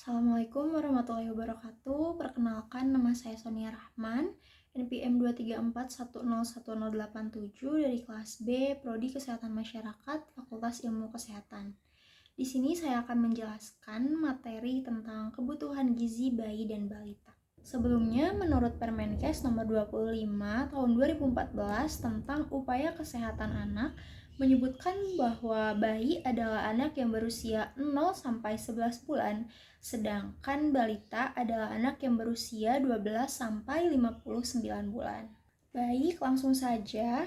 Assalamualaikum warahmatullahi wabarakatuh. Perkenalkan, nama saya Sonia Rahman, NPM 234101087 dari kelas B, Prodi Kesehatan Masyarakat, Fakultas Ilmu Kesehatan. Di sini saya akan menjelaskan materi tentang kebutuhan gizi bayi dan balita. Sebelumnya, menurut Permenkes nomor 25 tahun 2014 tentang upaya kesehatan anak, menyebutkan bahwa bayi adalah anak yang berusia 0 sampai 11 bulan, sedangkan balita adalah anak yang berusia 12 sampai 59 bulan. Baik, langsung saja,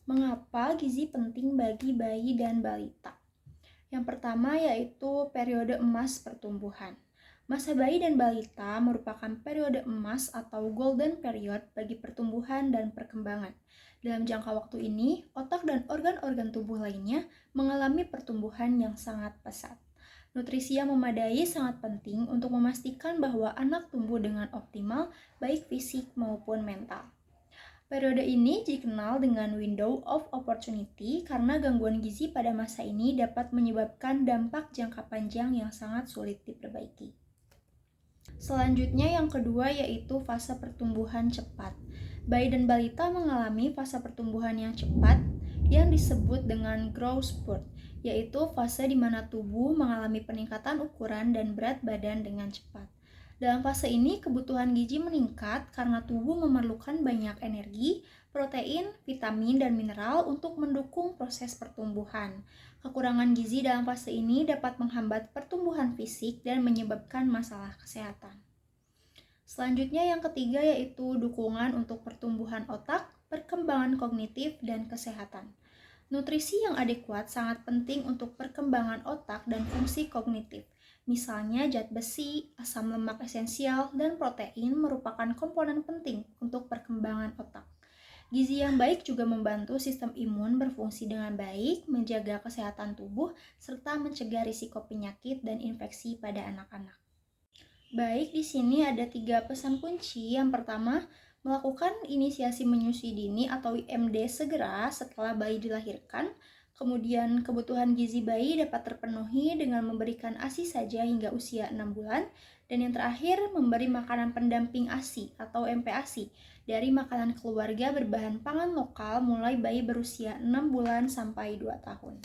mengapa gizi penting bagi bayi dan balita? Yang pertama yaitu periode emas pertumbuhan. Masa bayi dan balita merupakan periode emas atau golden period bagi pertumbuhan dan perkembangan. Dalam jangka waktu ini, otak dan organ-organ tubuh lainnya mengalami pertumbuhan yang sangat pesat. Nutrisi yang memadai sangat penting untuk memastikan bahwa anak tumbuh dengan optimal, baik fisik maupun mental. Periode ini dikenal dengan window of opportunity karena gangguan gizi pada masa ini dapat menyebabkan dampak jangka panjang yang sangat sulit diperbaiki. Selanjutnya yang kedua yaitu fase pertumbuhan cepat. Bayi dan balita mengalami fase pertumbuhan yang cepat yang disebut dengan growth spurt, yaitu fase di mana tubuh mengalami peningkatan ukuran dan berat badan dengan cepat. Dalam fase ini, kebutuhan gizi meningkat karena tubuh memerlukan banyak energi, protein, vitamin, dan mineral untuk mendukung proses pertumbuhan. Kekurangan gizi dalam fase ini dapat menghambat pertumbuhan fisik dan menyebabkan masalah kesehatan. Selanjutnya yang ketiga yaitu dukungan untuk pertumbuhan otak, perkembangan kognitif, dan kesehatan. Nutrisi yang adekuat sangat penting untuk perkembangan otak dan fungsi kognitif. Misalnya zat besi, asam lemak esensial, dan protein merupakan komponen penting untuk perkembangan otak. Gizi yang baik juga membantu sistem imun berfungsi dengan baik, menjaga kesehatan tubuh, serta mencegah risiko penyakit dan infeksi pada anak-anak. Baik, di sini ada 3 pesan kunci. Yang pertama, melakukan inisiasi menyusui dini atau IMD segera setelah bayi dilahirkan. Kemudian kebutuhan gizi bayi dapat terpenuhi dengan memberikan ASI saja hingga usia 6 bulan. Dan yang terakhir, memberi makanan pendamping ASI atau MPASI dari makanan keluarga berbahan pangan lokal mulai bayi berusia 6 bulan sampai 2 tahun.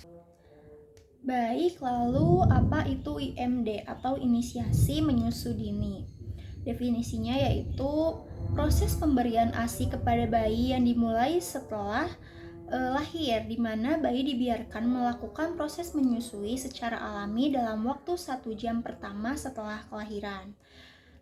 Baik, lalu apa itu IMD atau inisiasi menyusui dini? Definisinya yaitu proses pemberian ASI kepada bayi yang dimulai setelah lahir, di mana bayi dibiarkan melakukan proses menyusui secara alami dalam waktu 1 jam pertama setelah kelahiran.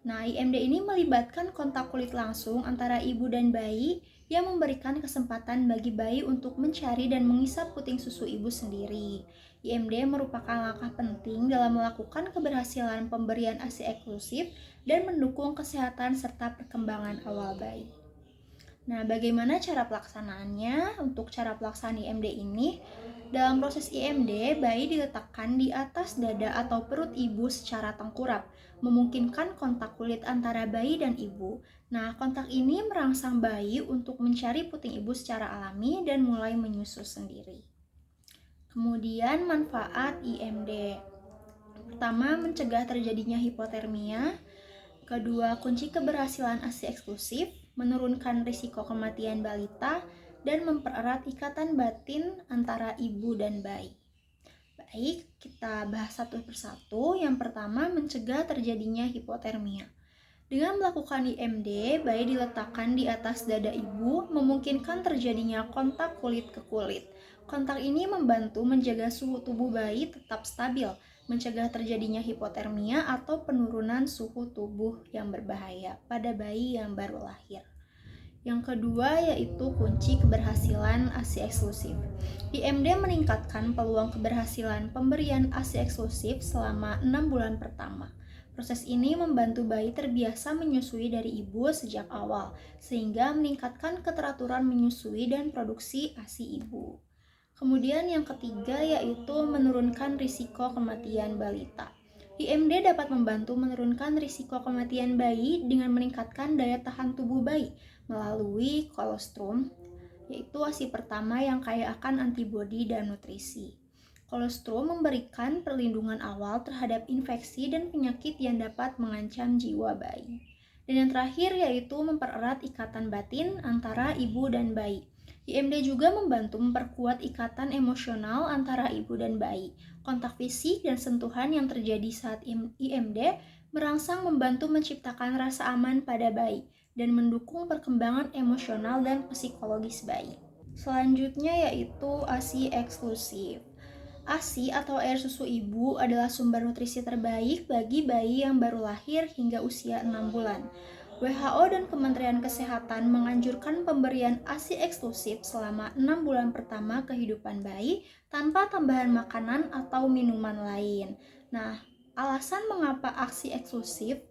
Nah, IMD ini melibatkan kontak kulit langsung antara ibu dan bayi yang memberikan kesempatan bagi bayi untuk mencari dan mengisap puting susu ibu sendiri. IMD merupakan langkah penting dalam melakukan keberhasilan pemberian ASI eksklusif dan mendukung kesehatan serta perkembangan awal bayi. Nah, bagaimana cara pelaksanaannya? Untuk cara pelaksanaan IMD ini, dalam proses IMD, bayi diletakkan di atas dada atau perut ibu secara tengkurap, memungkinkan kontak kulit antara bayi dan ibu. Nah, kontak ini merangsang bayi untuk mencari puting ibu secara alami dan mulai menyusu sendiri. Kemudian manfaat IMD. Pertama, mencegah terjadinya hipotermia. Kedua, kunci keberhasilan ASI eksklusif, menurunkan risiko kematian balita, dan mempererat ikatan batin antara ibu dan bayi. Baik, kita bahas satu persatu. Yang pertama, mencegah terjadinya hipotermia. Dengan melakukan IMD, bayi diletakkan di atas dada ibu, memungkinkan terjadinya kontak kulit ke kulit. Kontak ini membantu menjaga suhu tubuh bayi tetap stabil, mencegah terjadinya hipotermia atau penurunan suhu tubuh yang berbahaya pada bayi yang baru lahir. Yang kedua yaitu kunci keberhasilan ASI eksklusif. IMD meningkatkan peluang keberhasilan pemberian ASI eksklusif selama 6 bulan pertama. Proses ini membantu bayi terbiasa menyusui dari ibu sejak awal, sehingga meningkatkan keteraturan menyusui dan produksi ASI ibu. Kemudian yang ketiga yaitu menurunkan risiko kematian balita. IMD dapat membantu menurunkan risiko kematian bayi dengan meningkatkan daya tahan tubuh bayi melalui kolostrum, yaitu ASI pertama yang kaya akan antibodi dan nutrisi. Kolostrum memberikan perlindungan awal terhadap infeksi dan penyakit yang dapat mengancam jiwa bayi. Dan yang terakhir yaitu mempererat ikatan batin antara ibu dan bayi. IMD juga membantu memperkuat ikatan emosional antara ibu dan bayi. Kontak fisik dan sentuhan yang terjadi saat IMD merangsang membantu menciptakan rasa aman pada bayi dan mendukung perkembangan emosional dan psikologis bayi. Selanjutnya yaitu ASI eksklusif. ASI atau air susu ibu adalah sumber nutrisi terbaik bagi bayi yang baru lahir hingga usia 6 bulan. WHO dan Kementerian Kesehatan menganjurkan pemberian ASI eksklusif selama 6 bulan pertama kehidupan bayi tanpa tambahan makanan atau minuman lain. Nah, alasan mengapa ASI eksklusif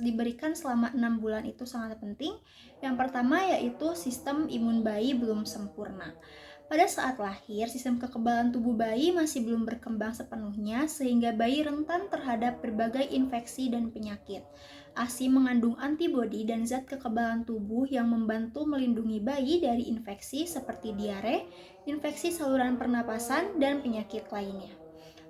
diberikan selama 6 bulan itu sangat penting. Yang pertama yaitu sistem imun bayi belum sempurna. Pada saat lahir, sistem kekebalan tubuh bayi masih belum berkembang sepenuhnya sehingga bayi rentan terhadap berbagai infeksi dan penyakit. ASI mengandung antibodi dan zat kekebalan tubuh yang membantu melindungi bayi dari infeksi seperti diare, infeksi saluran pernapasan, dan penyakit lainnya.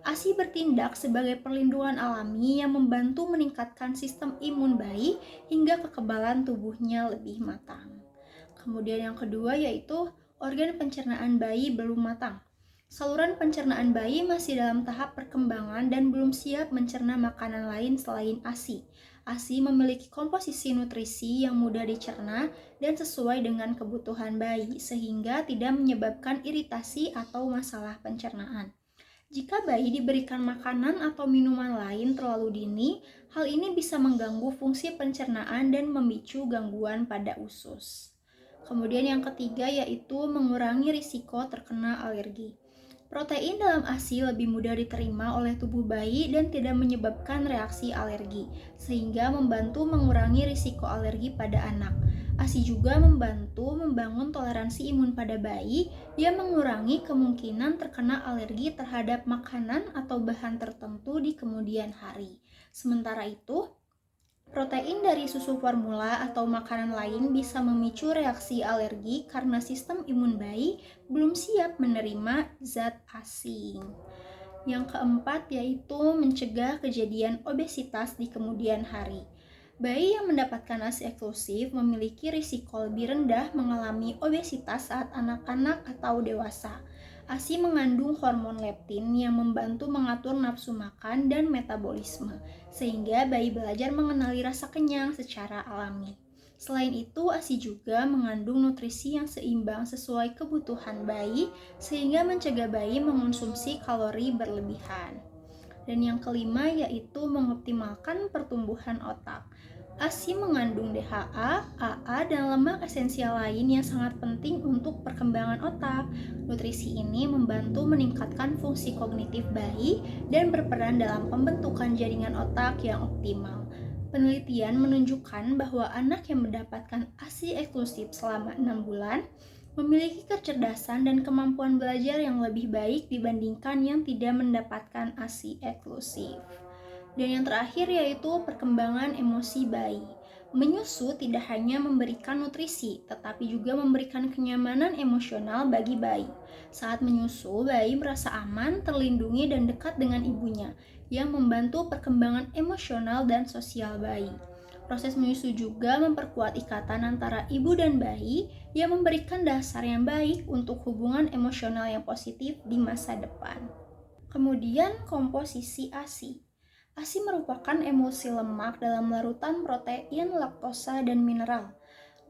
ASI bertindak sebagai perlindungan alami yang membantu meningkatkan sistem imun bayi hingga kekebalan tubuhnya lebih matang. Kemudian yang kedua yaitu organ pencernaan bayi belum matang. Saluran pencernaan bayi masih dalam tahap perkembangan dan belum siap mencerna makanan lain selain ASI. ASI memiliki komposisi nutrisi yang mudah dicerna dan sesuai dengan kebutuhan bayi, sehingga tidak menyebabkan iritasi atau masalah pencernaan. Jika bayi diberikan makanan atau minuman lain terlalu dini, hal ini bisa mengganggu fungsi pencernaan dan memicu gangguan pada usus. Kemudian yang ketiga yaitu mengurangi risiko terkena alergi. Protein dalam ASI lebih mudah diterima oleh tubuh bayi dan tidak menyebabkan reaksi alergi, sehingga membantu mengurangi risiko alergi pada anak. ASI juga membantu membangun toleransi imun pada bayi yang mengurangi kemungkinan terkena alergi terhadap makanan atau bahan tertentu di kemudian hari. Sementara itu, protein dari susu formula atau makanan lain bisa memicu reaksi alergi karena sistem imun bayi belum siap menerima zat asing. Yang keempat yaitu mencegah kejadian obesitas di kemudian hari. Bayi yang mendapatkan ASI eksklusif memiliki risiko lebih rendah mengalami obesitas saat anak-anak atau dewasa. ASI mengandung hormon leptin yang membantu mengatur nafsu makan dan metabolisme, sehingga bayi belajar mengenali rasa kenyang secara alami. Selain itu, ASI juga mengandung nutrisi yang seimbang sesuai kebutuhan bayi, sehingga mencegah bayi mengonsumsi kalori berlebihan. Dan yang kelima yaitu mengoptimalkan pertumbuhan otak. ASI mengandung DHA, AA, dan lemak esensial lain yang sangat penting untuk perkembangan otak. Nutrisi ini membantu meningkatkan fungsi kognitif bayi dan berperan dalam pembentukan jaringan otak yang optimal. Penelitian menunjukkan bahwa anak yang mendapatkan ASI eksklusif selama 6 bulan memiliki kecerdasan dan kemampuan belajar yang lebih baik dibandingkan yang tidak mendapatkan ASI eksklusif. Dan yang terakhir yaitu perkembangan emosi bayi. Menyusu tidak hanya memberikan nutrisi, tetapi juga memberikan kenyamanan emosional bagi bayi. Saat menyusu, bayi merasa aman, terlindungi, dan dekat dengan ibunya, yang membantu perkembangan emosional dan sosial bayi. Proses menyusu juga memperkuat ikatan antara ibu dan bayi yang memberikan dasar yang baik untuk hubungan emosional yang positif di masa depan. Kemudian komposisi ASI. ASI merupakan emulsi lemak dalam larutan protein, laktosa, dan mineral.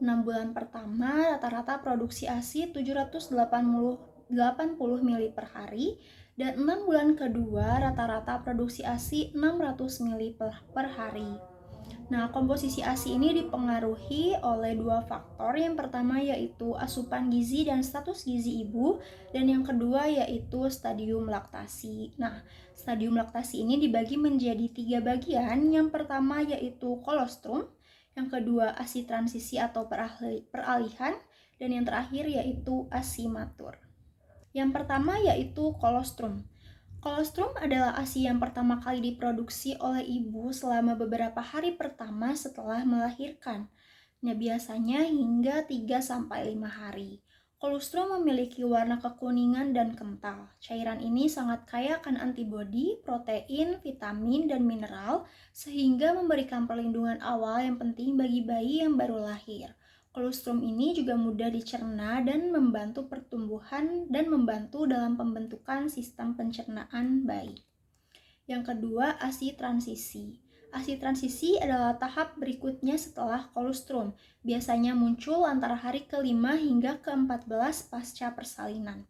6 bulan pertama rata-rata produksi ASI 780 ml per hari dan 6 bulan kedua rata-rata produksi ASI 600 ml per hari. Nah, komposisi ASI ini dipengaruhi oleh dua faktor. Yang pertama yaitu asupan gizi dan status gizi ibu, dan yang kedua yaitu stadium laktasi. Nah, stadium laktasi ini dibagi menjadi 3 bagian. Yang pertama yaitu kolostrum, yang kedua ASI transisi atau peralihan, dan yang terakhir yaitu ASI matur. Yang pertama yaitu kolostrum. Kolostrum adalah ASI yang pertama kali diproduksi oleh ibu selama beberapa hari pertama setelah melahirkan. Nah, biasanya hingga 3-5 hari. Kolostrum memiliki warna kekuningan dan kental. Cairan ini sangat kaya akan antibodi, protein, vitamin, dan mineral, sehingga memberikan perlindungan awal yang penting bagi bayi yang baru lahir. Kolostrum ini juga mudah dicerna dan membantu pertumbuhan dan membantu dalam pembentukan sistem pencernaan bayi. Yang kedua, ASI transisi. ASI transisi adalah tahap berikutnya setelah kolostrum. Biasanya muncul antara hari ke-5 hingga ke-14 pasca persalinan.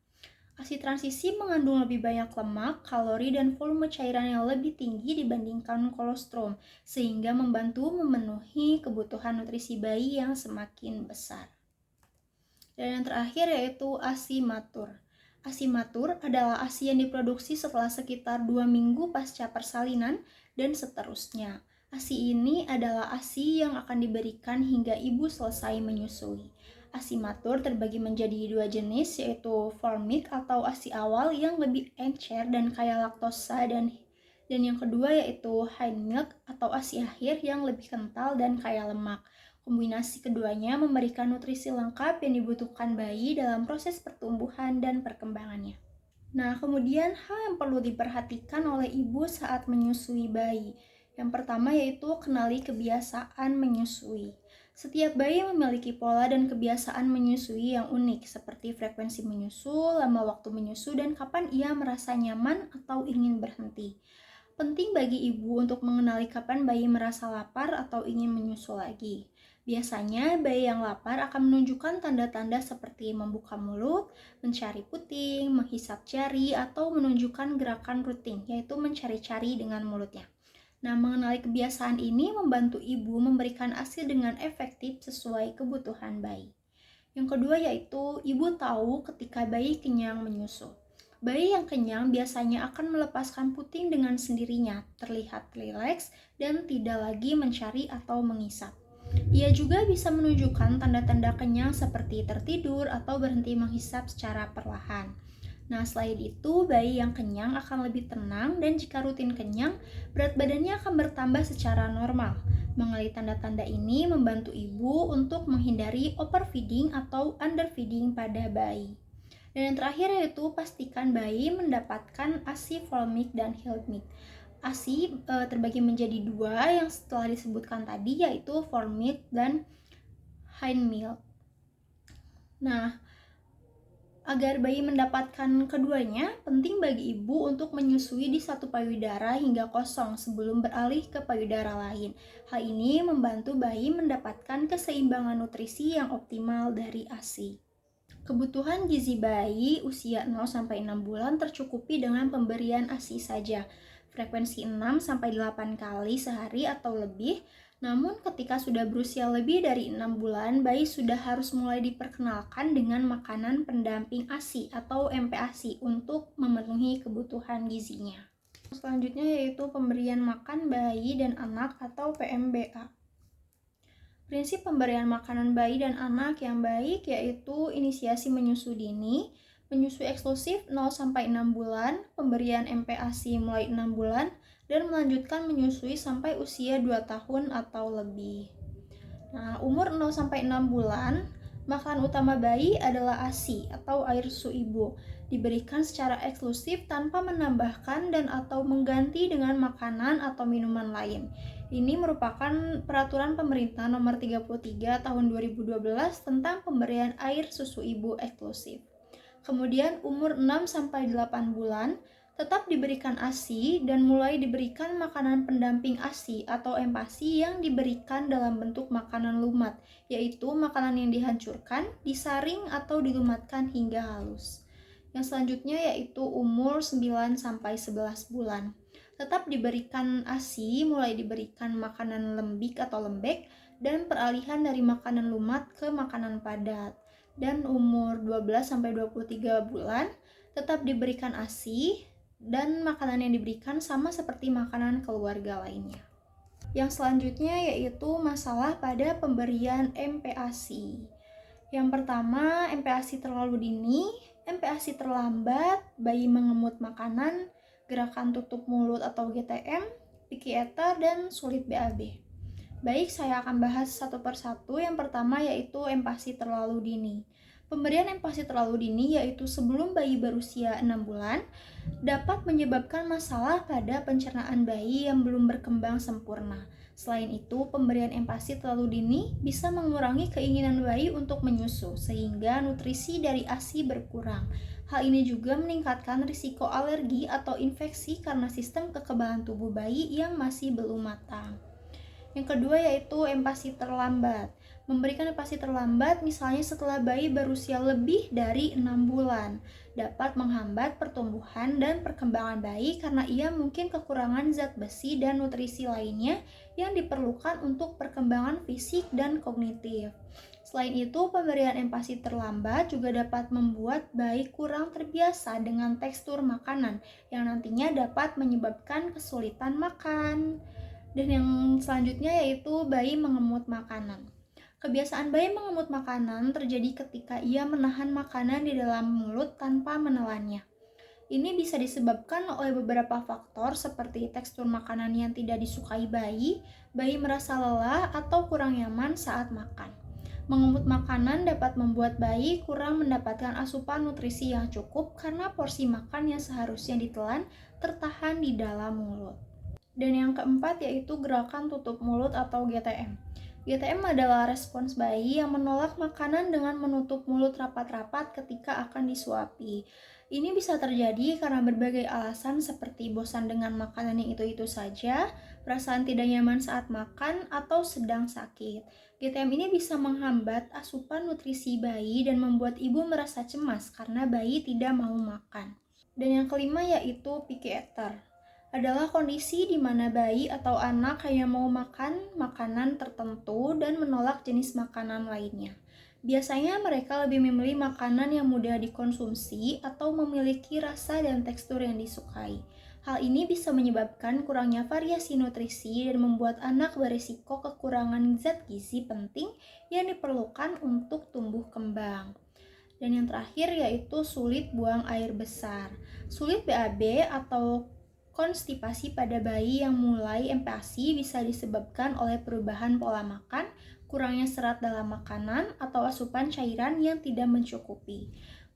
ASI transisi mengandung lebih banyak lemak, kalori, dan volume cairan yang lebih tinggi dibandingkan kolostrum, sehingga membantu memenuhi kebutuhan nutrisi bayi yang semakin besar. Dan yang terakhir yaitu ASI matur. ASI matur adalah ASI yang diproduksi setelah sekitar 2 minggu pasca persalinan dan seterusnya. ASI ini adalah ASI yang akan diberikan hingga ibu selesai menyusui. ASI matur terbagi menjadi 2 jenis, yaitu formik atau ASI awal yang lebih encer dan kaya laktosa, dan yang kedua yaitu hind milk atau ASI akhir yang lebih kental dan kaya lemak. Kombinasi keduanya memberikan nutrisi lengkap yang dibutuhkan bayi dalam proses pertumbuhan dan perkembangannya. Nah, kemudian hal yang perlu diperhatikan oleh ibu saat menyusui bayi. Yang pertama yaitu kenali kebiasaan menyusui. Setiap bayi memiliki pola dan kebiasaan menyusui yang unik, seperti frekuensi menyusu, lama waktu menyusu, dan kapan ia merasa nyaman atau ingin berhenti. Penting bagi ibu untuk mengenali kapan bayi merasa lapar atau ingin menyusu lagi. Biasanya, bayi yang lapar akan menunjukkan tanda-tanda seperti membuka mulut, mencari puting, menghisap jari, atau menunjukkan gerakan rutin, yaitu mencari-cari dengan mulutnya. Nah, mengenali kebiasaan ini membantu ibu memberikan ASI dengan efektif sesuai kebutuhan bayi. Yang kedua yaitu, ibu tahu ketika bayi kenyang menyusu. Bayi yang kenyang biasanya akan melepaskan puting dengan sendirinya, terlihat rileks dan tidak lagi mencari atau mengisap. Ia juga bisa menunjukkan tanda-tanda kenyang seperti tertidur atau berhenti menghisap secara perlahan. Nah, selain itu, bayi yang kenyang akan lebih tenang dan jika rutin kenyang, berat badannya akan bertambah secara normal. Mengenali tanda-tanda ini membantu ibu untuk menghindari overfeeding atau underfeeding pada bayi. Dan yang terakhir yaitu pastikan bayi mendapatkan ASI formik dan milk. ASI terbagi menjadi 2 yang setelah disebutkan tadi, yaitu formik dan hind milk. Nah, agar bayi mendapatkan keduanya, penting bagi ibu untuk menyusui di satu payudara hingga kosong sebelum beralih ke payudara lain. Hal ini membantu bayi mendapatkan keseimbangan nutrisi yang optimal dari ASI. Kebutuhan gizi bayi usia 0-6 bulan tercukupi dengan pemberian ASI saja, frekuensi 6-8 kali sehari atau lebih. Namun ketika sudah berusia lebih dari 6 bulan, bayi sudah harus mulai diperkenalkan dengan makanan pendamping ASI atau MPASI untuk memenuhi kebutuhan gizinya. Selanjutnya yaitu pemberian makan bayi dan anak atau PMBA. Prinsip pemberian makanan bayi dan anak yang baik yaitu inisiasi menyusu dini, menyusui eksklusif 0-6 bulan, pemberian MPASI mulai 6 bulan, dan melanjutkan menyusui sampai usia 2 tahun atau lebih. Nah, umur 0-6 bulan, makanan utama bayi adalah ASI atau air susu ibu, diberikan secara eksklusif tanpa menambahkan dan atau mengganti dengan makanan atau minuman lain. Ini merupakan peraturan pemerintah nomor 33 tahun 2012 tentang pemberian air susu ibu eksklusif. Kemudian umur 6-8 bulan tetap diberikan ASI dan mulai diberikan makanan pendamping ASI atau MPASI yang diberikan dalam bentuk makanan lumat, yaitu makanan yang dihancurkan, disaring atau dilumatkan hingga halus. Yang selanjutnya yaitu umur 9-11 bulan. Tetap diberikan ASI, mulai diberikan makanan lembik atau lembek dan peralihan dari makanan lumat ke makanan padat. Dan umur 12-23 bulan tetap diberikan ASI dan makanan yang diberikan sama seperti makanan keluarga lainnya. Yang selanjutnya yaitu masalah pada pemberian MPASI. Yang pertama, MPASI terlalu dini, MPASI terlambat, bayi mengemut makanan, gerakan tutup mulut atau GTM, picky eater, dan sulit BAB. Baik, saya akan bahas satu persatu. Yang pertama yaitu MPASI terlalu dini. Pemberian empasi terlalu dini, yaitu sebelum bayi berusia 6 bulan, dapat menyebabkan masalah pada pencernaan bayi yang belum berkembang sempurna. Selain itu, pemberian empasi terlalu dini bisa mengurangi keinginan bayi untuk menyusu, sehingga nutrisi dari ASI berkurang. Hal ini juga meningkatkan risiko alergi atau infeksi karena sistem kekebalan tubuh bayi yang masih belum matang. Yang kedua yaitu empasi terlambat. Memberikan empasi terlambat misalnya setelah bayi berusia lebih dari 6 bulan dapat menghambat pertumbuhan dan perkembangan bayi karena ia mungkin kekurangan zat besi dan nutrisi lainnya yang diperlukan untuk perkembangan fisik dan kognitif. Selain itu, pemberian empasi terlambat juga dapat membuat bayi kurang terbiasa dengan tekstur makanan yang nantinya dapat menyebabkan kesulitan makan. Dan yang selanjutnya yaitu bayi mengemut makanan. Kebiasaan bayi mengemut makanan terjadi ketika ia menahan makanan di dalam mulut tanpa menelannya. Ini bisa disebabkan oleh beberapa faktor seperti tekstur makanan yang tidak disukai bayi merasa lelah atau kurang nyaman saat makan. Mengemut makanan dapat membuat bayi kurang mendapatkan asupan nutrisi yang cukup karena porsi makan yang seharusnya ditelan tertahan di dalam mulut. Dan yang keempat yaitu gerakan tutup mulut atau GTM. GTM adalah respons bayi yang menolak makanan dengan menutup mulut rapat-rapat ketika akan disuapi. Ini bisa terjadi karena berbagai alasan seperti bosan dengan makanan yang itu-itu saja, perasaan tidak nyaman saat makan, atau sedang sakit. GTM ini bisa menghambat asupan nutrisi bayi dan membuat ibu merasa cemas karena bayi tidak mau makan. Dan yang kelima yaitu picky eater. Adalah kondisi di mana bayi atau anak hanya mau makan makanan tertentu dan menolak jenis makanan lainnya. Biasanya mereka lebih memilih makanan yang mudah dikonsumsi atau memiliki rasa dan tekstur yang disukai. Hal ini bisa menyebabkan kurangnya variasi nutrisi dan membuat anak berisiko kekurangan zat gizi penting yang diperlukan untuk tumbuh kembang. Dan yang terakhir yaitu sulit buang air besar. Sulit BAB atau konstipasi pada bayi yang mulai empasi bisa disebabkan oleh perubahan pola makan, kurangnya serat dalam makanan, atau asupan cairan yang tidak mencukupi.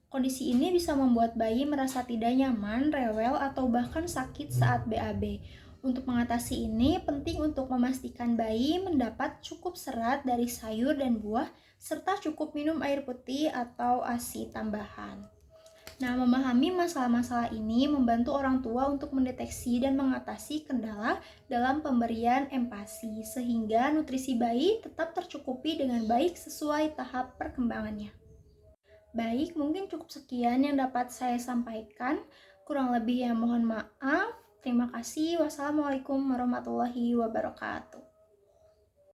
Kondisi ini bisa membuat bayi merasa tidak nyaman, rewel, atau bahkan sakit saat BAB. Untuk mengatasi ini, penting untuk memastikan bayi mendapat cukup serat dari sayur dan buah, serta cukup minum air putih atau ASI tambahan. Nah, memahami masalah-masalah ini membantu orang tua untuk mendeteksi dan mengatasi kendala dalam pemberian empasi, sehingga nutrisi bayi tetap tercukupi dengan baik sesuai tahap perkembangannya. Baik, mungkin cukup sekian yang dapat saya sampaikan. Kurang lebih ya mohon maaf. Terima kasih. Wassalamualaikum warahmatullahi wabarakatuh.